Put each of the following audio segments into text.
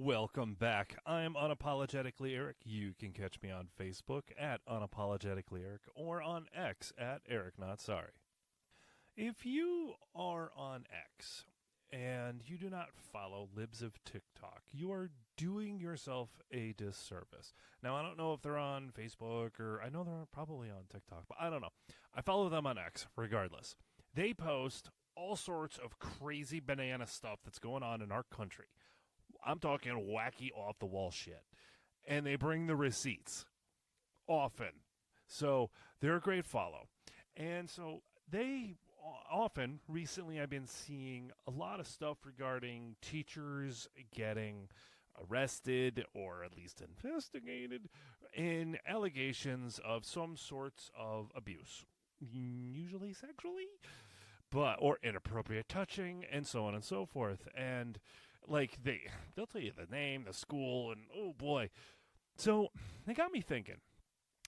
Welcome back. I am Unapologetically Eric. You can catch me on Facebook at Unapologetically Eric or on X at Eric Not Sorry. If you are on X and you do not follow Libs of TikTok, you are doing yourself a disservice. Now, I don't know if they're on Facebook or I know they're probably on TikTok, but I don't know. I follow them on X regardless. They post all sorts of crazy banana stuff that's going on in our country. I'm talking wacky off the wall shit. And they bring the receipts often. So they're a great follow. And so they often, recently, I've been seeing a lot of stuff regarding teachers getting arrested or at least investigated in allegations of some sorts of abuse, usually sexually, but or inappropriate touching and so on and so forth. And like they'll tell you the name, the school, and oh boy. So they got me thinking.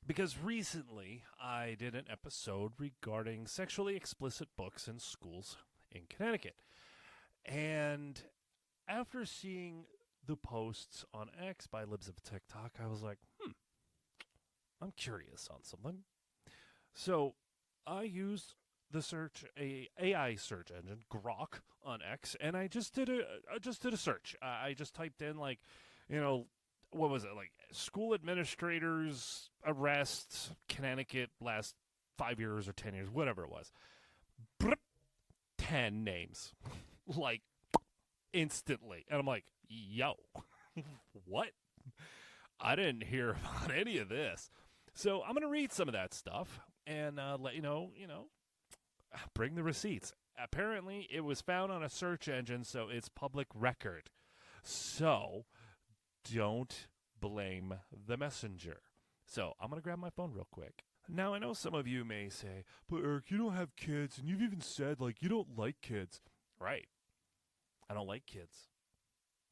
Because recently I did an episode regarding sexually explicit books in schools in Connecticut. And after seeing the posts on X by Libs of TikTok, I was like, I'm curious on something. So I used the AI search engine Grok on X, and I just did a search. I just typed in what was it, like school administrators arrest Connecticut last 5 years or 10 years, whatever it was. 10 names, like instantly, and I'm like, yo, what? I didn't hear about any of this. So I'm gonna read some of that stuff and let you know. Bring the receipts. Apparently, it was found on a search engine, so it's public record. So, don't blame the messenger. So, I'm going to grab my phone real quick. Now, I know some of you may say, but Eric, you don't have kids, and you've even said, you don't like kids. Right. I don't like kids.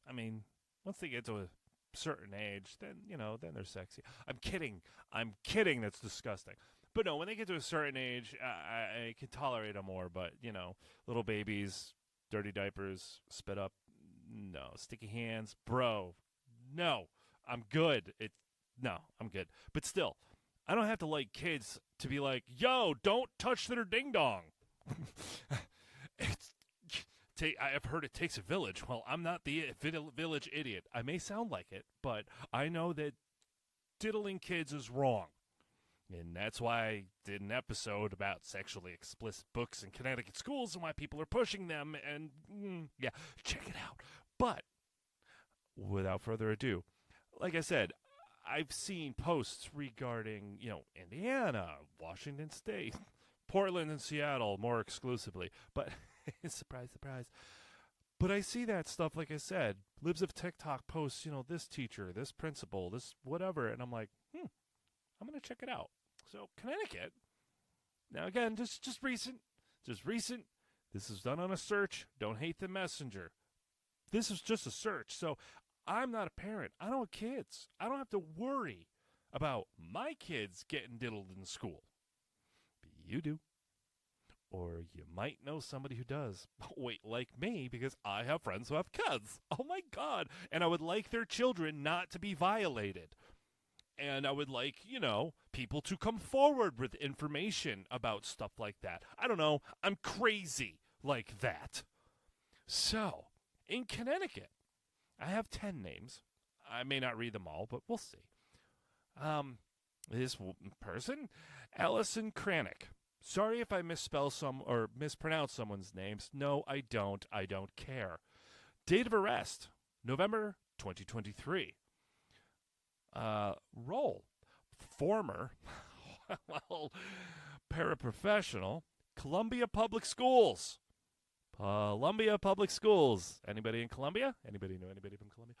I mean, once they get to a certain age, then they're sexy. I'm kidding. That's disgusting. But no, when they get to a certain age, I can tolerate them more. But, little babies, dirty diapers, spit up, no. Sticky hands, bro, no. I'm good. I'm good. But still, I don't have to like kids to be like, yo, don't touch their ding-dong. I've heard it takes a village. Well, I'm not the village idiot. I may sound like it, but I know that diddling kids is wrong. And that's why I did an episode about sexually explicit books in Connecticut schools and why people are pushing them. And, check it out. But, without further ado, like I said, I've seen posts regarding, Indiana, Washington State, Portland, and Seattle more exclusively. But, surprise, surprise. But I see that stuff, like I said. Libs of TikTok posts, this teacher, this principal, this whatever. And I'm like, I'm going to check it out. So, Connecticut, now again, just recent. This is done on a search. Don't hate the messenger. This is just a search. So, I'm not a parent. I don't have kids. I don't have to worry about my kids getting diddled in school. But you do. Or you might know somebody who does. Wait, like me, because I have friends who have kids. Oh my God. And I would like their children not to be violated. And I would like, people to come forward with information about stuff like that. I don't know. I'm crazy like that. So, in Connecticut, I have 10 names. I may not read them all, but we'll see. This person, Allison Kranick. Sorry if I misspell or mispronounce someone's names. No, I don't. I don't care. Date of arrest, November 2023. Role, former, paraprofessional, Columbia Public Schools. Columbia Public Schools. Anybody in Columbia? Anybody know anybody from Columbia?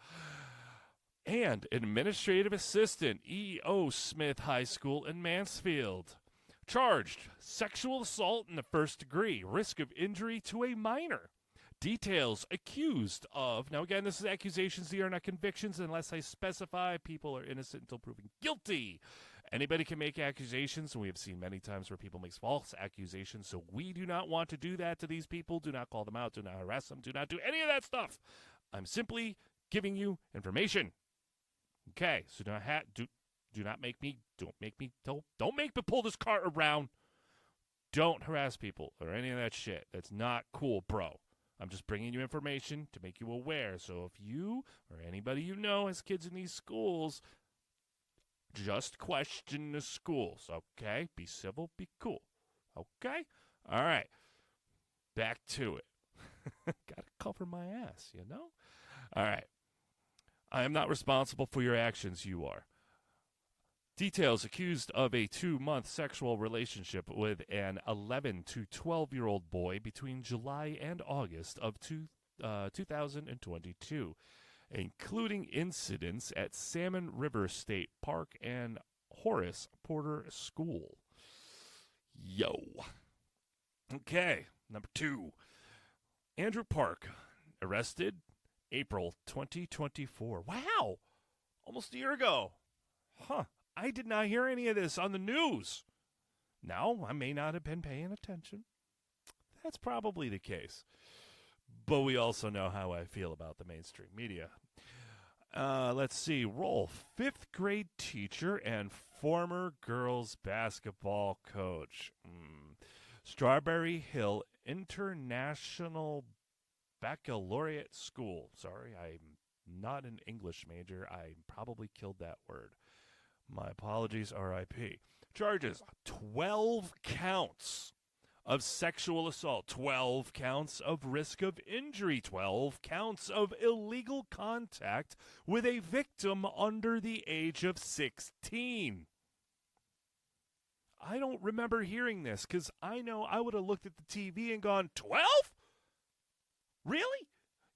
And administrative assistant, E.O. Smith High School in Mansfield. Charged, sexual assault in the first degree, risk of injury to a minor. Details, accused of. Now, again, this is accusations. These are not convictions unless I specify people are innocent until proven guilty. Anybody can make accusations, and we have seen many times where people make false accusations, so we do not want to do that to these people. Do not call them out. Do not harass them. Do not do any of that stuff. I'm simply giving you information. Okay, so do not make me don't make me pull this cart around. Don't harass people or any of that shit. That's not cool, bro. I'm just bringing you information to make you aware. So if you or anybody you know has kids in these schools, just question the schools, okay? Be civil, be cool, okay? All right, back to it. Gotta cover my ass, you know? All right. I am not responsible for your actions, you are. Details: accused of a 2-month sexual relationship with an 11 to 12-year-old boy between July and August of 2022, including incidents at Salmon River State Park and Horace Porter School. Yo. Okay, number 2. Andrew Park, arrested April 2024. Wow! Almost a year ago. Huh. I did not hear any of this on the news. Now, I may not have been paying attention. That's probably the case. But we also know how I feel about the mainstream media. Let's see. Role: 5th grade teacher and former girls basketball coach. Strawberry Hill International Baccalaureate School. Sorry, I'm not an English major. I probably killed that word. My apologies, RIP. Charges: 12 counts of sexual assault, 12 counts of risk of injury, 12 counts of illegal contact with a victim under the age of 16. I don't remember hearing this because I know I would have looked at the TV and gone, 12? Really?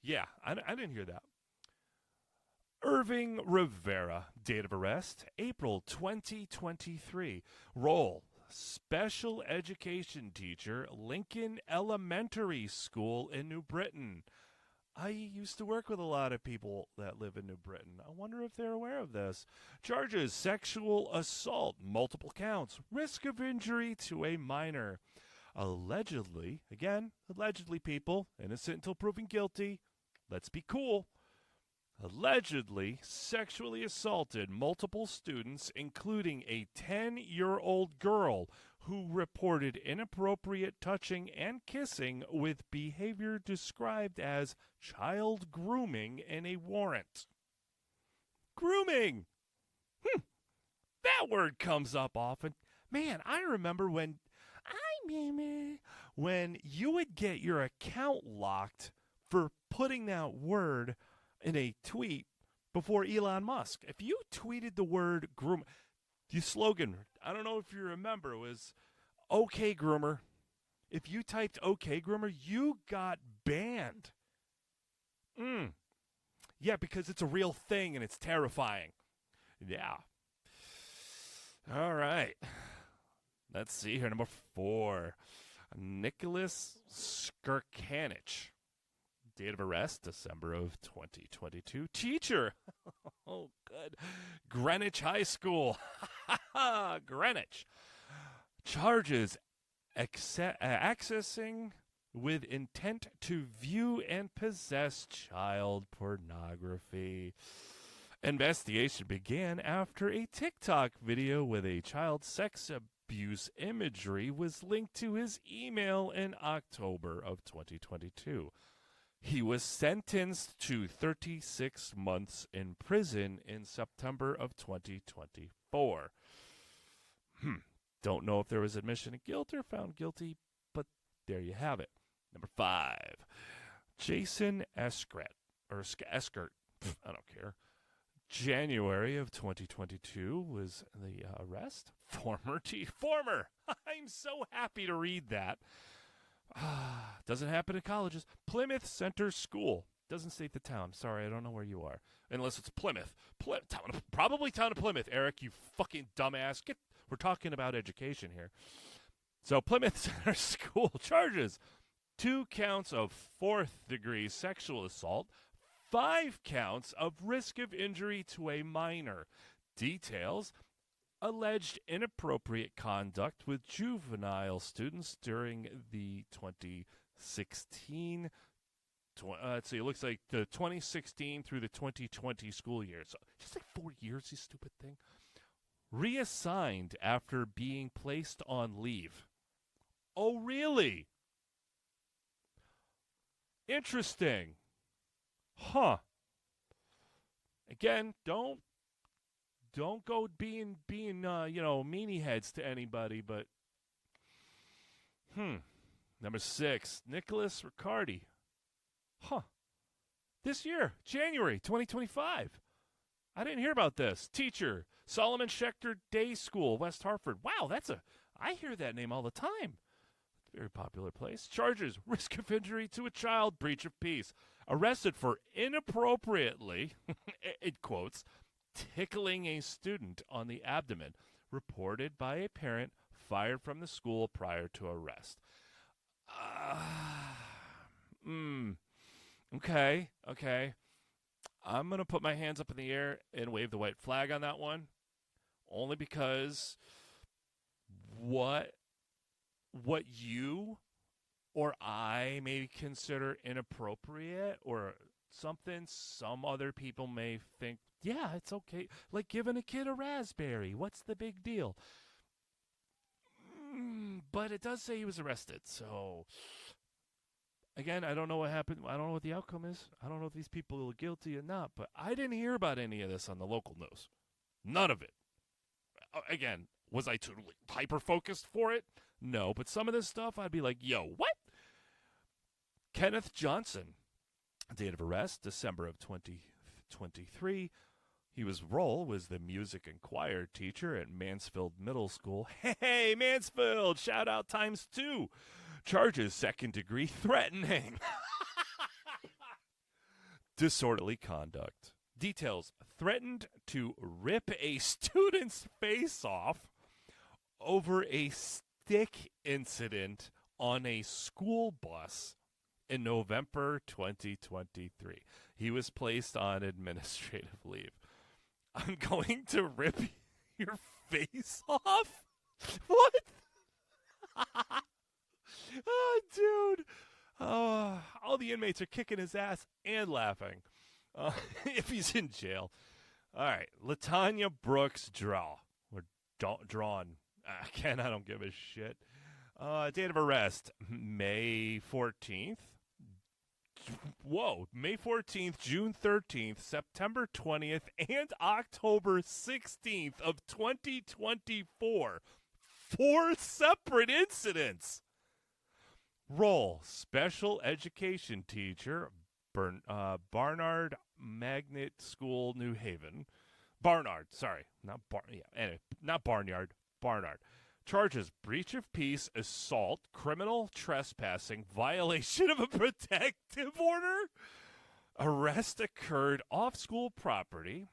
Yeah, I didn't hear that. Irving Rivera, date of arrest, April 2023. Role: special education teacher, Lincoln Elementary School in New Britain. I used to work with a lot of people that live in New Britain. I wonder if they're aware of this. Charges: sexual assault, multiple counts, risk of injury to a minor. Allegedly, again, allegedly, people, innocent until proven guilty. Let's be cool. Allegedly sexually assaulted multiple students, including a 10-year-old girl who reported inappropriate touching and kissing with behavior described as child grooming in a warrant. Grooming! That word comes up often. Man, I remember when you would get your account locked for putting that word in a tweet before Elon Musk. If you tweeted the word groom, the slogan, I don't know if you remember, was "Okay Groomer." If you typed "Okay Groomer," you got banned. Yeah, because it's a real thing and it's terrifying. Yeah. All right. Let's see here. Number 4. Nicholas Skirkanich. Date of arrest, December of 2022. Teacher. Oh, good. Greenwich High School. Greenwich. Charges: accessing with intent to view and possess child pornography. Investigation began after a TikTok video with a child sex abuse imagery was linked to his email in October of 2022. He was sentenced to 36 months in prison in September of 2024. Don't know if there was admission of guilt or found guilty, but there you have it. Number 5. Jason Eskert. I don't care. January of 2022 was the arrest. Former. I'm so happy to read that. Doesn't happen in colleges. Plymouth Center School. Doesn't state the town. Sorry, I don't know where you are. Unless it's Plymouth. Probably town of Plymouth, Eric, you fucking dumbass. We're talking about education here. So Plymouth Center School charges: 2 counts of 4th-degree sexual assault, 5 counts of risk of injury to a minor. Details: alleged inappropriate conduct with juvenile students during the 2016 let's see, it looks like the 2016 through the 2020 school year. So just like 4 years, you stupid thing. Reassigned after being placed on leave. Oh, really? Interesting. Huh. Again, don't go being meanie heads to anybody, but Number 6, Nicholas Riccardi. Huh. This year, January 2025. I didn't hear about this. Teacher, Solomon Schechter Day School, West Hartford. Wow, I hear that name all the time. Very popular place. Charges, risk of injury to a child, breach of peace. Arrested for inappropriately, in quotes, tickling a student on the abdomen. Reported by a parent, fired from the school prior to arrest. Okay. I'm going to put my hands up in the air and wave the white flag on that one. Only because what you or I may consider inappropriate or something some other people may think, yeah, it's okay. Like giving a kid a raspberry. What's the big deal? But it does say he was arrested. So, again, I don't know what happened. I don't know what the outcome is. I don't know if these people are guilty or not. But I didn't hear about any of this on the local news. None of it. Again, was I totally hyper-focused for it? No. But some of this stuff, I'd be like, yo, what? Kenneth Johnson. Date of arrest, December of 2023. His role was the music and choir teacher at Mansfield Middle School. Hey, Mansfield! Shout out ×2. Charges, second-degree threatening. Disorderly conduct. Details, threatened to rip a student's face off over a stick incident on a school bus in November 2023. He was placed on administrative leave. I'm going to rip your face off? What? Oh, dude. All the inmates are kicking his ass and laughing if he's in jail. All right. LaTanya Brooks drawn. Again, I don't give a shit. Date of arrest, May 14th. Whoa, May 14th, June 13th, September 20th, and October 16th of 2024. 4 separate incidents. Role, special education teacher, Barnard Magnet School, New Haven. Barnard, sorry. Not Barnyard, Barnard. Charges, breach of peace, assault, criminal trespassing, violation of a protective order. Arrest occurred off school property.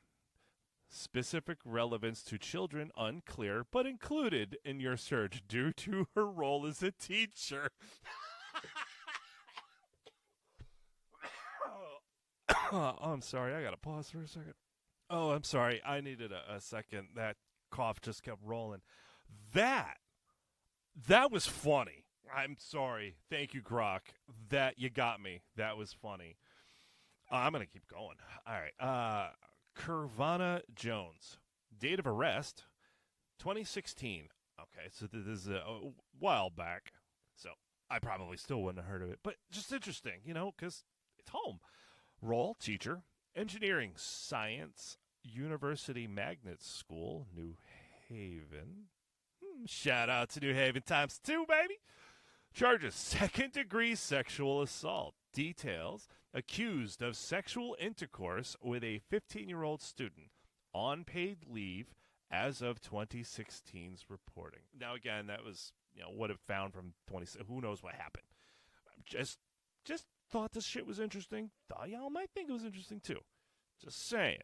Specific relevance to children unclear, but included in your search due to her role as a teacher. Oh, I'm sorry. I got to pause for a second. Oh, I'm sorry. I needed a second. That cough just kept rolling. That was funny. I'm sorry. Thank you, Grok. That you got me. That was funny. I'm going to keep going. All right. Curvana Jones. Date of arrest, 2016. Okay, so this is a while back. So I probably still wouldn't have heard of it. But just interesting, because it's home. Role, teacher, engineering, science, University Magnet School, New Haven. Shout out to New Haven ×2, baby. Charges, second-degree sexual assault. Details, accused of sexual intercourse with a 15-year-old student on paid leave as of 2016's reporting. Now, again, that was, what it found from 20. Who knows what happened. Just thought this shit was interesting. Thought y'all might think it was interesting, too. Just saying.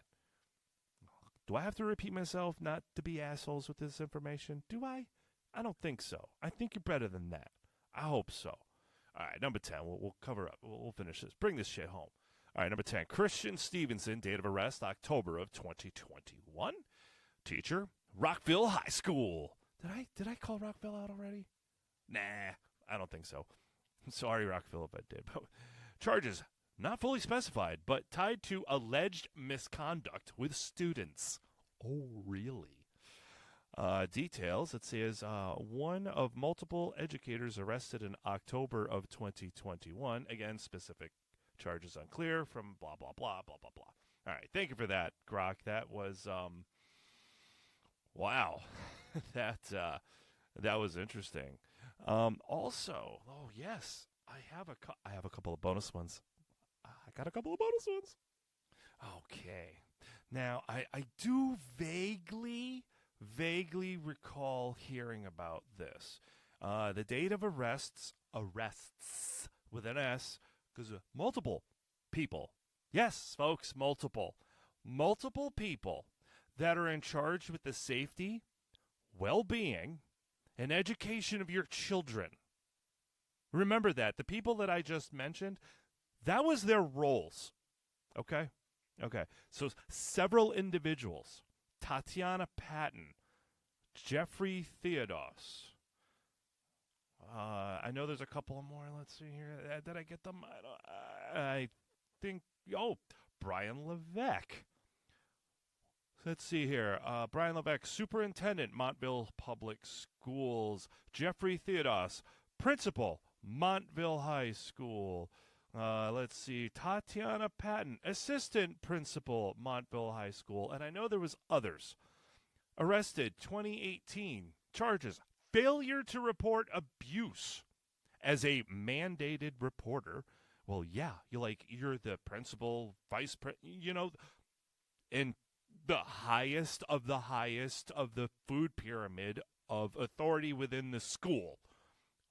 Do I have to repeat myself not to be assholes with this information? Do I? I don't think so. I think you're better than that. I hope so. All right, number 10. We'll cover up. We'll finish this. Bring this shit home. All right, number 10. Christian Stevenson, date of arrest, October of 2021. Teacher, Rockville High School. Did I call Rockville out already? Nah, I don't think so. I'm sorry, Rockville, if I did. But charges, not fully specified, but tied to alleged misconduct with students. Oh, really? Details, it says one of multiple educators arrested in October of 2021. Again, specific charges unclear from blah, blah, blah, blah, blah, blah. All right, thank you for that, Grok. That was, wow. that was interesting. Also, oh, yes, I have a couple of bonus ones. I got a couple of bonus ones. Okay. Now, I do vaguely recall hearing about this. The date of arrests with an S, because multiple people, yes, folks, multiple people that are in charge with the safety, well-being, and education of your children. Remember that. The people that I just mentioned, that was their roles. Okay? Okay. So several individuals, Tatiana Patton, Jeffrey Theodos. I know there's a couple more. Let's see here. Did I get them? I think, Brian Levesque. Let's see here. Brian Levesque, Superintendent, Montville Public Schools. Jeffrey Theodos, Principal, Montville High School. Let's see. Tatiana Patton, Assistant Principal, Montville High School. And I know there was others. Arrested 2018. Charges. Failure to report abuse. As a mandated reporter. Well, yeah. You're the principal, vice president, and the highest of the food pyramid of authority within the school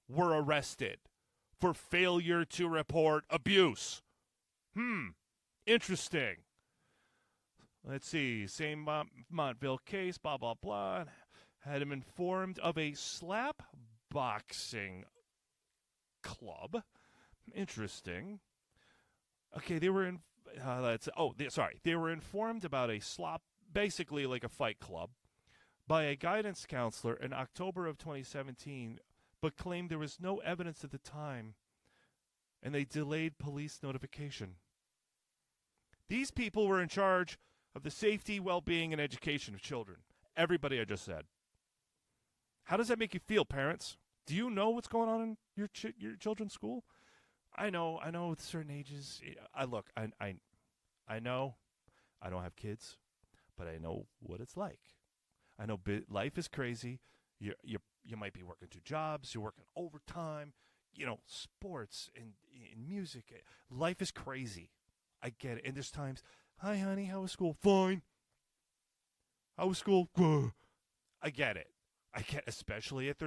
were arrested for failure to report abuse. Interesting. Let's see. Same Montville case, blah, blah, blah. Had him informed of a slap boxing club. Interesting. Okay, they were in. They were informed about a basically like a fight club, by a guidance counselor in October of 2017, but claimed there was no evidence at the time, and they delayed police notification. These people were in charge of the safety, well-being, and education of children. Everybody I just said. How does that make you feel, parents? Do you know what's going on in your children's school? I know at certain ages. I know I don't have kids, but I know what it's like. I know life is crazy. You might be working 2 jobs. You're working overtime. Sports and music. Life is crazy. I get it. And there's times, hi, honey, how was school? Fine. How was school? Good. I get it. Especially at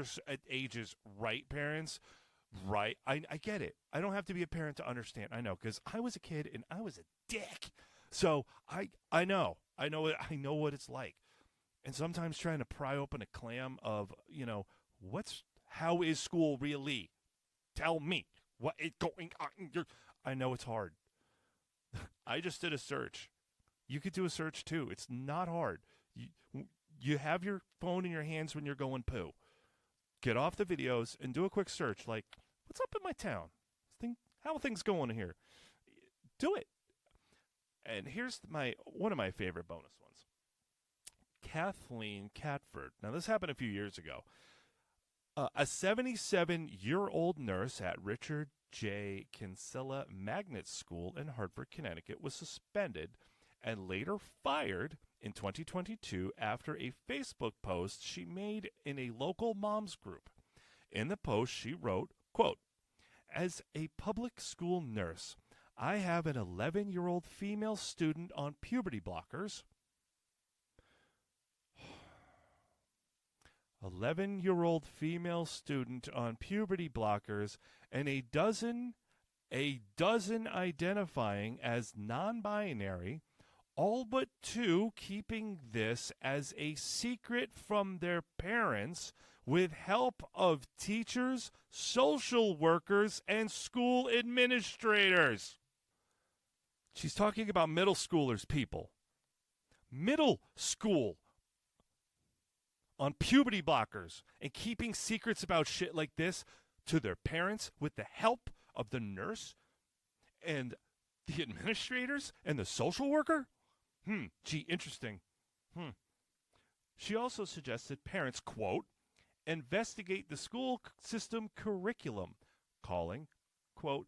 ages, right, parents? Right. I get it. I don't have to be a parent to understand. I know, because I was a kid and I was a dick. So I know what it's like. And sometimes trying to pry open a clam of, how is school really? Tell me what is going on. I know it's hard. I just did a search. You could do a search too. It's not hard. You have your phone in your hands when you're going poo. Get off the videos and do a quick search. Like, what's up in my town? How are things going here? Do it. And here's one of my favorite bonus ones. Kathleen Catford. Now, this happened a few years ago. A 77-year-old nurse at Richard J. Kinsella Magnet School in Hartford, Connecticut, was suspended and later fired in 2022 after a Facebook post she made in a local moms group. In the post, she wrote, quote, "As a public school nurse, I have an 11-year-old female student on puberty blockers. 11-year-old female student on puberty blockers and a dozen identifying as non-binary, all but 2 keeping this as a secret from their parents with help of teachers, social workers, and school administrators." She's talking about middle schoolers, people. Middle school on puberty blockers and keeping secrets about shit like this to their parents with the help of the nurse and The administrators and the social worker? Gee, interesting. She also suggested parents, quote, investigate the school system curriculum, calling, quote,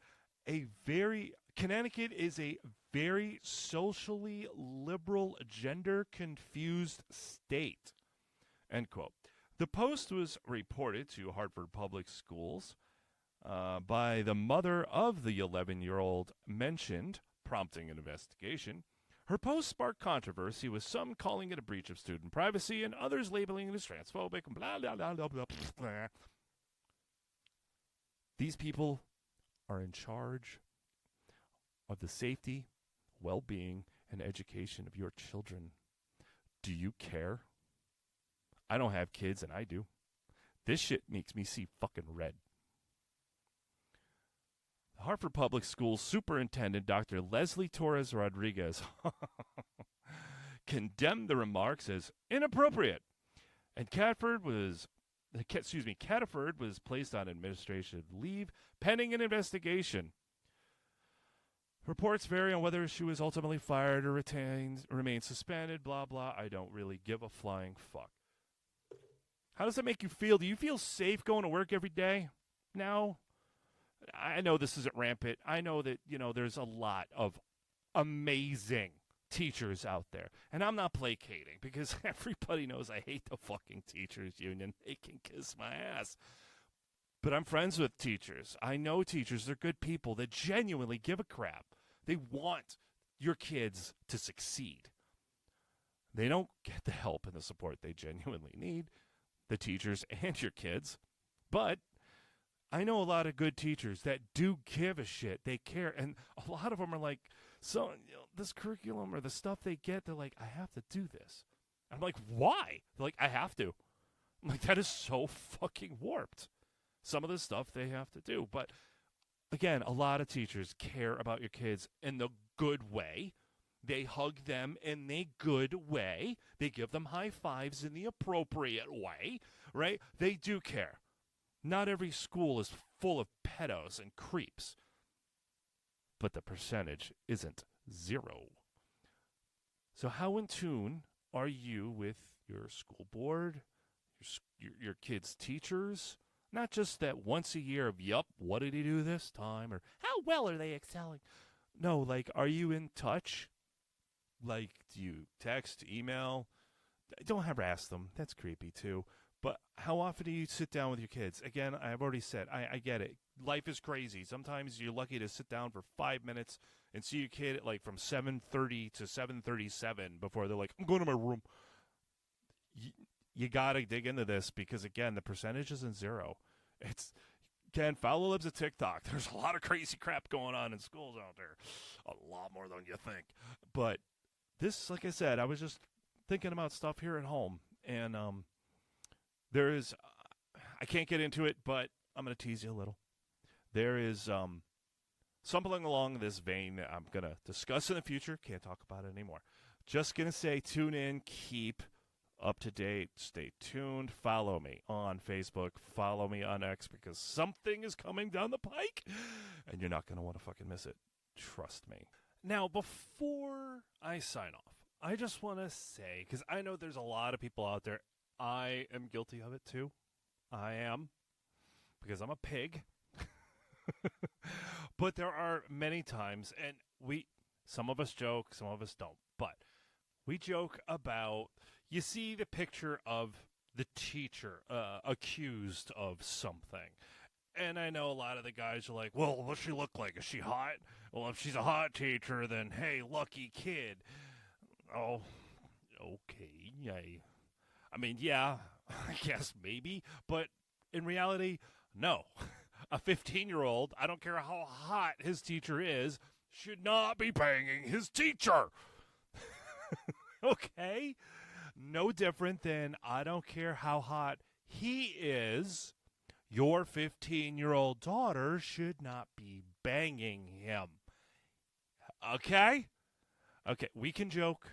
Connecticut is a very socially liberal, gender-confused state, end quote. The post was reported to Hartford Public Schools by the mother of the 11-year-old mentioned, prompting an investigation. Her post sparked controversy, with some calling it a breach of student privacy and others labeling it as transphobic and blah, blah, blah, blah, blah, blah. These people are in charge of the safety, well-being, and education of your children. Do you care? I don't have kids, and I do. This shit makes me see fucking red. Hartford Public Schools Superintendent Dr. Leslie Torres Rodriguez condemned the remarks as inappropriate, and Catford was placed on administrative leave pending an investigation. Reports vary on whether she was ultimately fired or remained suspended, blah, blah. I don't really give a flying fuck. How does that make you feel? Do you feel safe going to work every day? No. I know this isn't rampant. I know that, there's a lot of amazing teachers out there. And I'm not placating, because everybody knows I hate the fucking teachers union. They can kiss my ass. But I'm friends with teachers. I know teachers. They're good people that genuinely give a crap. They want your kids to succeed. They don't get the help and the support they genuinely need, the teachers and your kids. But I know a lot of good teachers that do give a shit. They care. And a lot of them are like, this curriculum or the stuff they get, they're like, I have to do this. I'm like, why? They're like, I have to. I'm like, that is so fucking warped. Some of the stuff they have to do. But again, a lot of teachers care about your kids in the good way. They hug them in the good way. They give them high fives in the appropriate way, right? They do care. Not every school is full of pedos and creeps. But the percentage isn't zero. So how in tune are you with your school board, your kids' teachers? Not just that once a year of, yup, what did he do this time? Or how well are they excelling? No, like, are you in touch? Like, do you text, email? Don't harass them. That's creepy, too. But how often do you sit down with your kids? Again, I've already said, I get it. Life is crazy. Sometimes you're lucky to sit down for 5 minutes and see your kid at, like, from 7:30 to 7:37 before they're like, I'm going to my room. You got to dig into this because, again, the percentage isn't zero. Ken Fowler lives at TikTok. There's a lot of crazy crap going on in schools out there. A lot more than you think. But this, like I said, I was just thinking about stuff here at home. And there is, I can't get into it, but I'm going to tease you a little. There is something along this vein that I'm going to discuss in the future. Can't talk about it anymore. Just going to say, tune in, keep up to date, stay tuned, follow me on Facebook, follow me on X, because something is coming down the pike, and you're not going to want to fucking miss it. Trust me. Now, before I sign off, I just want to say, because I know there's a lot of people out there, I am guilty of it too. I am, because I'm a pig. But there are many times, and some of us joke, some of us don't, but we joke about, you see the picture of the teacher accused of something. And I know a lot of the guys are like, well, what's she look like? Is she hot? Well, if she's a hot teacher, then, hey, lucky kid. Oh, okay. I mean, yeah, I guess maybe. But in reality, no. A 15-year-old, I don't care how hot his teacher is, should not be banging his teacher. Okay? No different than I don't care how hot he is, your 15-year-old daughter should not be banging him. Okay? Okay, we can joke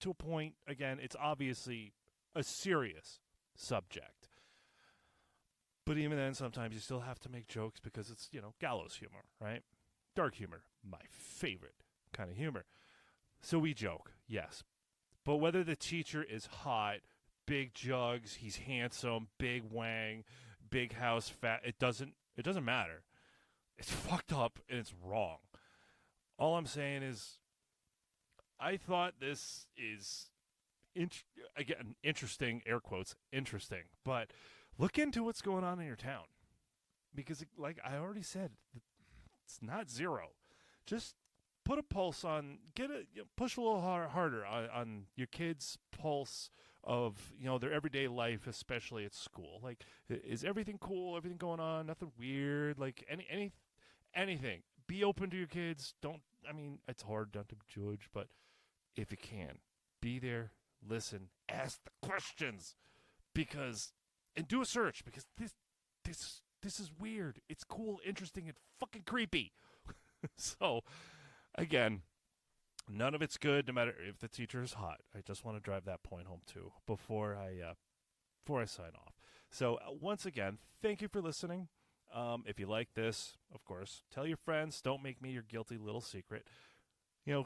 to a point. Again, it's obviously a serious subject. But even then, sometimes you still have to make jokes because it's, gallows humor, right? Dark humor, my favorite kind of humor. So we joke, yes. But whether the teacher is hot, big jugs, he's handsome, big wang, big house, fat, it doesn't matter. It's fucked up and it's wrong. All I'm saying is I thought this is again interesting, air quotes, interesting, but look into what's going on in your town. Because like I already said, it's not zero. Just put a pulse on, push a little harder on your kids' pulse of their everyday life, especially at school. Like, is everything cool? Everything going on? Nothing weird? Like anything. Be open to your kids. Don't. I mean, it's hard not to judge, but if you can, be there, listen, ask the questions, and do a search because this is weird. It's cool, interesting, and fucking creepy. So, again, none of it's good, no matter if the teacher is hot. I just want to drive that point home too before I sign off. So once again, thank you for listening. If you like this, of course, tell your friends. Don't make me your guilty little secret.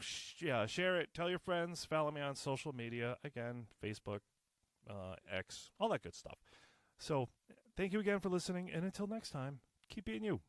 Share it. Tell your friends. Follow me on social media. Again, Facebook, X, all that good stuff. So thank you again for listening. And until next time, keep being you.